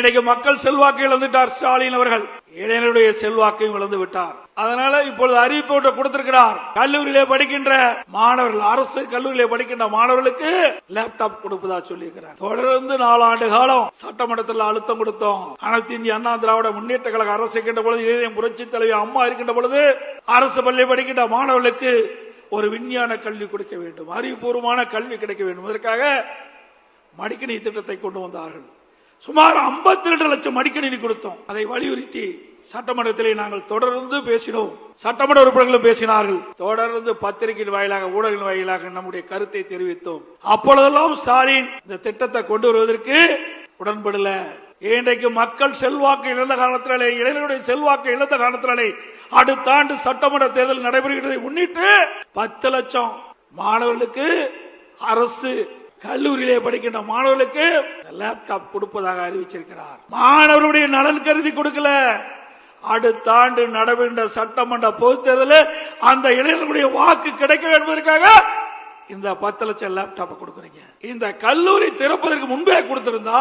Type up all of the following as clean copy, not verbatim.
இன்றைக்கு மக்கள் செல்வாக்கு இழந்துட்டார் ஸ்டாலின் அவர்கள், இளைஞருடைய செல்வாக்கையும் இழந்து விட்டார். அதனால இப்பொழுது அறிவிப்பு கொடுத்திருக்கிறார். கல்லூரியிலே படிக்கின்ற மாணவர்கள், அரசு கல்லூரியிலே படிக்கின்ற மாணவர்களுக்கு லேப்டாப் கொடுப்பதா சொல்லியிருக்கிறார். தொடர்ந்து 4 ஆண்டு காலம் சட்டமன்றத்தில் அழுத்தம் கொடுத்தோம். அனைத்து இந்திய அண்ணா திராவிட முன்னேற்ற கழக அரசு இருக்கின்ற பொழுது, இளைஞர் புரட்சி தலைவி அம்மா இருக்கின்ற பொழுது அரசு பள்ளி படிக்கின்ற மாணவர்களுக்கு ஒரு விஞ்ஞான கல்வி கொடுக்க வேண்டும், அறிவுபூர்வமான கல்வி கிடைக்க வேண்டும். இதற்காக மடிக்கணினி திட்டத்தை கொண்டு வந்தார்கள். சுமார் 52 லட்சம் மடிக்கணினி கொடுத்தோம். அதை வலியுறுத்தி சட்டமன்றத்திலே நாங்கள் தொடர்ந்து பேசினோம். சட்டமன்ற உறுப்பினர்களும் பேசினார்கள். தொடர்ந்து பத்திரிகையின் வாயிலாக, ஊடகங்களின் வாயிலாக நம்முடைய கருத்தை தெரிவித்தோம். அப்பொழுதெல்லாம் ஸ்டாலின் இந்த திட்டத்தை கொண்டு வருவதற்கு உடன்படல. இன்றைக்கு மக்கள் செல்வாக்கு இழந்த காரணத்தினாலே, இளைஞருடைய செல்வாக்கு இழந்த காரணத்தினாலே அடுத்த ஆண்டு சட்டமன்ற தேர்தல் நடைபெறுகிறதை முன்னிட்டு 10 லட்சம் மாணவர்களுக்கு, அரசு கல்லூரியிலே படிக்கின்ற மாணவர்களுக்கு லேப்டாப் கொடுப்பதாக அறிவிச்சிருக்கிறார். மாணவர்களுடைய நலன் கருதி கொடுக்கல. அடுத்த ஆண்டு நடைபெறுகின்ற சட்டமன்ற பொதுத் தேர்தலில் அந்த இளைஞர்களுடைய வாக்கு கிடைக்க என்பதற்காக இந்த 10 லட்சம் லேப்டாப் கொடுக்கறீங்க. இந்த கல்லூரி திறப்பதற்கு முன்பே கொடுத்திருந்தா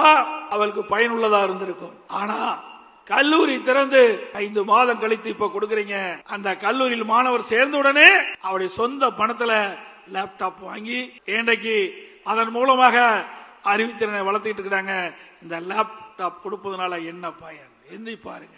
அவளுக்கு பயனுள்ளதா இருந்திருக்கும். ஆனா கல்லூரி திறந்து 5 மாதம் கழித்து இப்ப கொடுக்கறீங்க. அந்த கல்லூரியில் மாணவர் சேர்ந்த உடனே அவருடைய சொந்த பணத்துல லேப்டாப் வாங்கி இன்றைக்கு அதன் மூலமாக அறிவுத்திறனை வளர்த்துக்கிட்டு இருக்காங்க. இந்த லேப்டாப் கொடுப்பதனால என்ன பயன்? எண்ணி பாருங்க.